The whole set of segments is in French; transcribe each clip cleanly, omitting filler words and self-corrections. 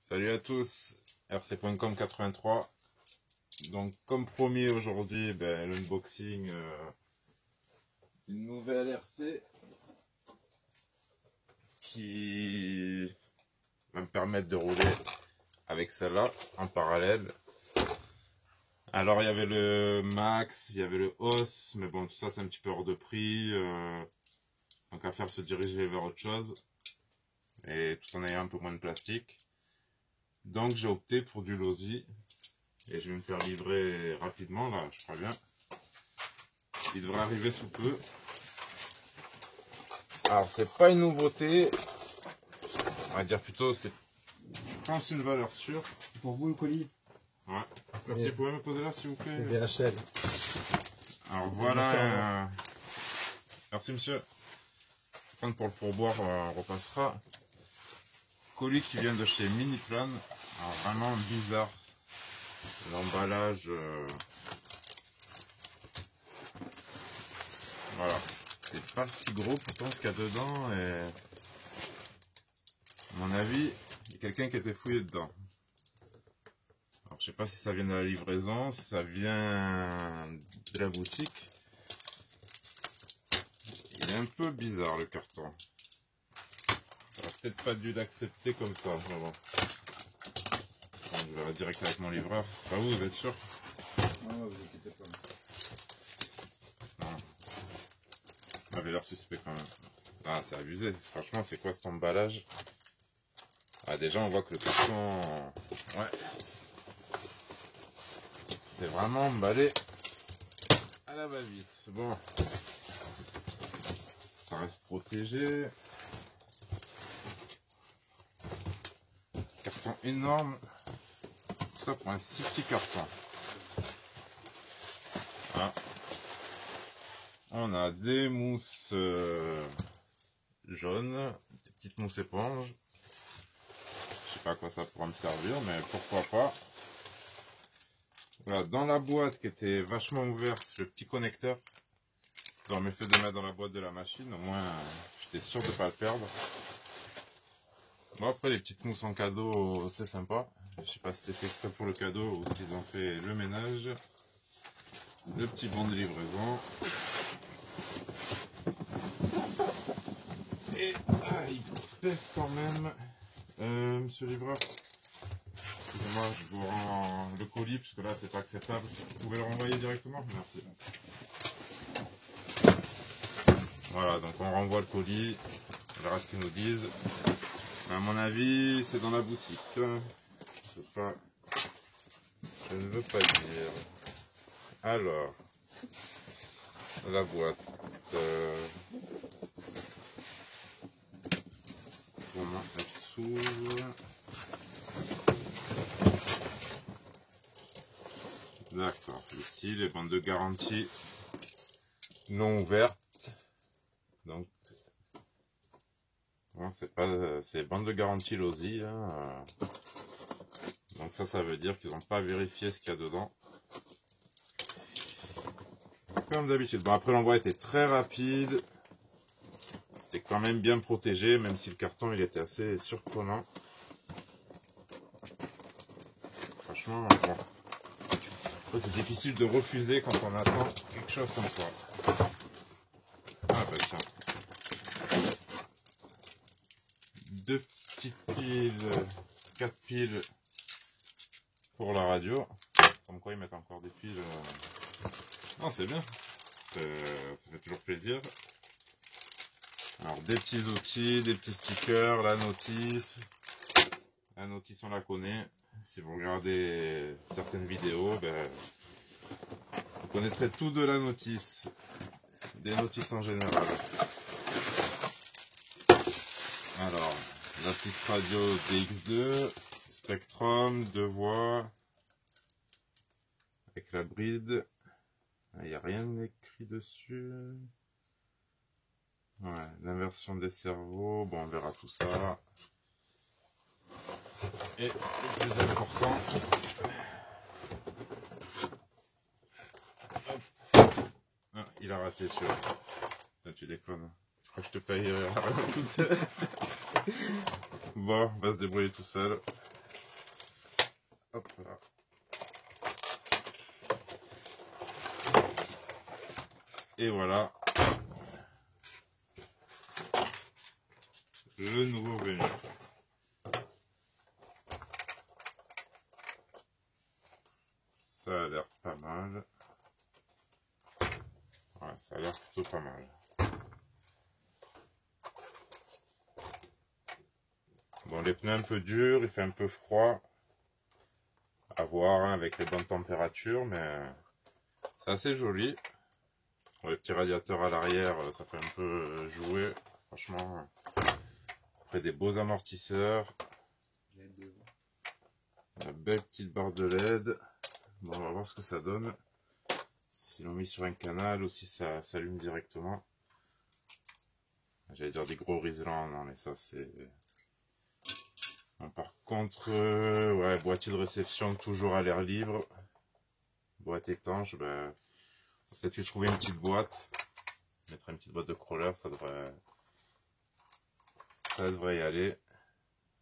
Salut à tous, rc.com 83. Donc comme promis aujourd'hui, l'unboxing d'une nouvelle RC qui va me permettre de rouler avec celle-là en parallèle. Alors il y avait le Max, il y avait le Os, mais bon tout ça c'est un petit peu hors de prix, donc à faire se diriger vers autre chose, et tout en ayant un peu moins de plastique. Donc j'ai opté pour du Losi et je vais me faire livrer rapidement là, je crois bien. Il devrait arriver sous peu. Alors c'est pas une nouveauté, on va dire plutôt c'est, je pense, une valeur sûre. Pour vous le colis. Ouais. Merci, vous pouvez me poser là s'il vous plaît. DHL. Alors voilà. Merci monsieur. Pour le pourboire, on repassera. Colis qui vient de chez Miniplan. Alors vraiment bizarre. L'emballage. Voilà. C'est pas si gros pourtant ce qu'il y a dedans. Et à mon avis, il y a quelqu'un qui a été fouillé dedans. Alors je sais pas si ça vient de la livraison, si ça vient de la boutique. Il est un peu bizarre le carton. J'aurais peut-être pas dû l'accepter comme ça, mais bon. Je verrai direct avec mon livreur. C'est pas vous êtes sûr? Non, vous inquiétez pas. Non. Ça avait l'air suspect quand même. Ah, c'est abusé. Franchement, c'est quoi cet emballage? Ah, déjà, on voit que le carton... Ouais. C'est vraiment emballé à la va-vite. Bon. Ça reste protégé. Carton énorme. Tout ça pour un si petit carton. Voilà. On a des mousses jaunes, des petites mousses éponges. Je sais pas à quoi ça pourra me servir, mais pourquoi pas. Voilà, dans la boîte qui était vachement ouverte, le petit connecteur. J'aurais mieux fait de le mettre dans la boîte de la machine, au moins j'étais sûr de ne pas le perdre. Bon, après les petites mousses en cadeau, c'est sympa. Je sais pas si c'était fait exprès pour le cadeau ou s'ils ont fait le ménage. Le petit bon de livraison. Et il pèse quand même. Monsieur le livreur, excusez-moi, je vous rends le colis parce que là c'est pas acceptable. Vous pouvez le renvoyer directement? Merci. Voilà, donc on renvoie le colis. On verra ce qu'ils nous disent. À mon avis, c'est dans la boutique. Je ne veux pas dire. Alors, la boîte. Comment elle s'ouvre? D'accord. Ici, les bandes de garantie non ouvertes. Donc, bon, c'est bandes de garantie Losi. Hein. Donc ça veut dire qu'ils n'ont pas vérifié ce qu'il y a dedans. Comme d'habitude. Bon, après l'envoi était très rapide. C'était quand même bien protégé, même si le carton il était assez surprenant. Franchement, bon. C'est difficile de refuser quand on attend quelque chose comme ça. Ah bah tiens. Deux petites piles, 4 piles pour la radio. Comme quoi ils mettent encore des piles. Non, c'est bien. Ça fait toujours plaisir. Alors des petits outils, des petits stickers, la notice. La notice on la connaît. Si vous regardez certaines vidéos, vous connaîtrez tout de la notice. Des notices en général. Alors, la petite radio DX2, Spectrum, 2 voix, avec la bride. Il n'y a rien écrit dessus. Ouais, l'inversion des cerveaux, bon on verra tout ça. Et le plus important, ah, il a raté celui-là. Tu déconnes. Je crois que je te paye toute seule. Bon, on va se débrouiller tout seul. hop là. Et voilà. Le nouveau venu. Ça a l'air pas mal. Ouais, ça a l'air plutôt pas mal. Bon, les pneus un peu durs, il fait un peu froid. À voir hein, avec les bonnes températures, mais c'est assez joli. Bon, les petits radiateurs à l'arrière, ça fait un peu jouer. Franchement, après des beaux amortisseurs. Une belle petite barre de LED. Bon, on va voir ce que ça donne. Si l'on met sur un canal ou si ça s'allume directement. J'allais dire des gros Riesland, non mais ça c'est... Bon, par contre, ouais, boîtier de réception toujours à l'air libre. Boîte étanche, ben, peut-être trouver une petite boîte. Mettre une petite boîte de crawler, ça devrait y aller.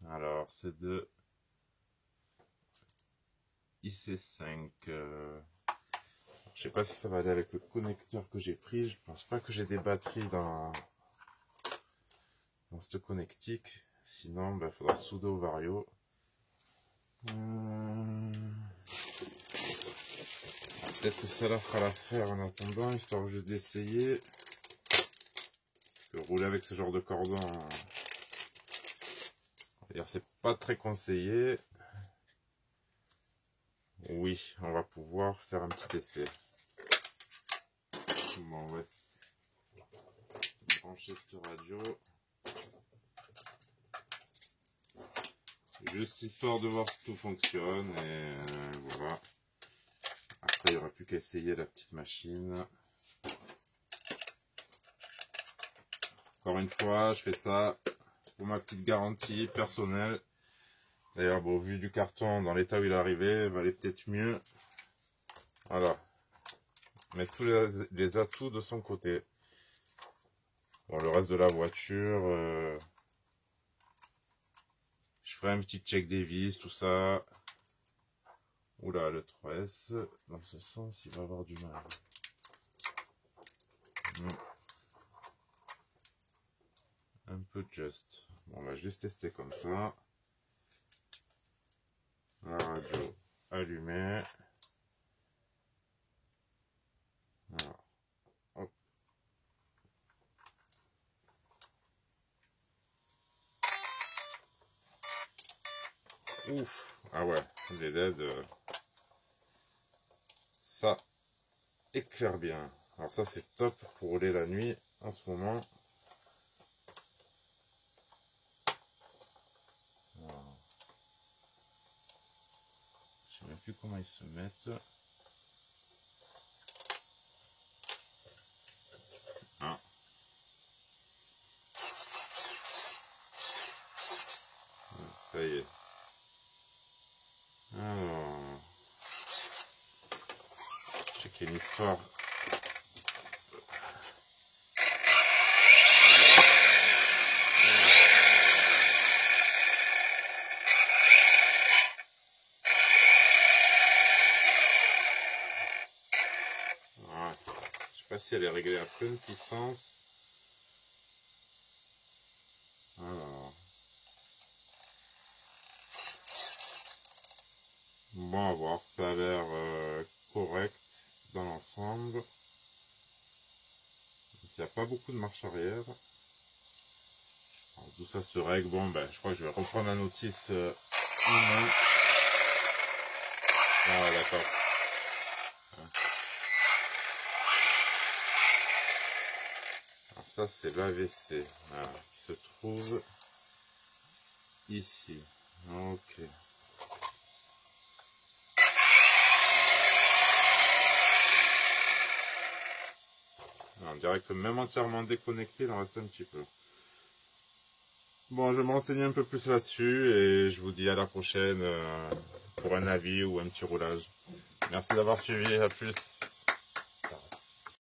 Alors, c'est de IC5. Je sais pas si ça va aller avec le connecteur que j'ai pris. Je pense pas que j'ai des batteries dans cette connectique. Sinon, il faudra souder au vario. Peut-être que ça la fera l'affaire en attendant, histoire juste d'essayer. Parce que rouler avec ce genre de cordon, c'est pas très conseillé. Oui, on va pouvoir faire un petit essai. Bon, on va brancher cette radio. Juste histoire de voir si tout fonctionne et voilà. Après, il n'y aura plus qu'à essayer la petite machine. Encore une fois, je fais ça pour ma petite garantie personnelle. D'ailleurs, bon, vu du carton dans l'état où il est arrivé, il valait peut-être mieux. Voilà. Mettre tous les atouts de son côté. Bon, le reste de la voiture, je ferai un petit check des vis, tout ça. Oula, le 3S, dans ce sens, il va avoir du mal. Un peu juste. Bon, on va juste tester comme ça. La radio allumée. Alors, hop. Ouf, ah ouais, les LED, ça éclaire bien. Alors ça c'est top pour rouler la nuit en ce moment. Voilà. Je sais même plus comment ils se mettent. Ah. Ça y est. Alors, je sais qu'il y a une histoire. Voilà. Je sais pas si elle est réglée à pleine puissance. Alors. Bon, à voir, ça a l'air correct dans l'ensemble. Il n'y a pas beaucoup de marche arrière. Alors, tout ça se règle. Bon, ben, je crois que je vais reprendre la notice humaine. Ah, d'accord. Alors, ça, c'est l'AVC qui se trouve ici. Ok. On dirait que même entièrement déconnecté, il en reste un petit peu. Bon, je vais me renseigner un peu plus là-dessus et je vous dis à la prochaine pour un avis ou un petit roulage. Merci d'avoir suivi, à plus.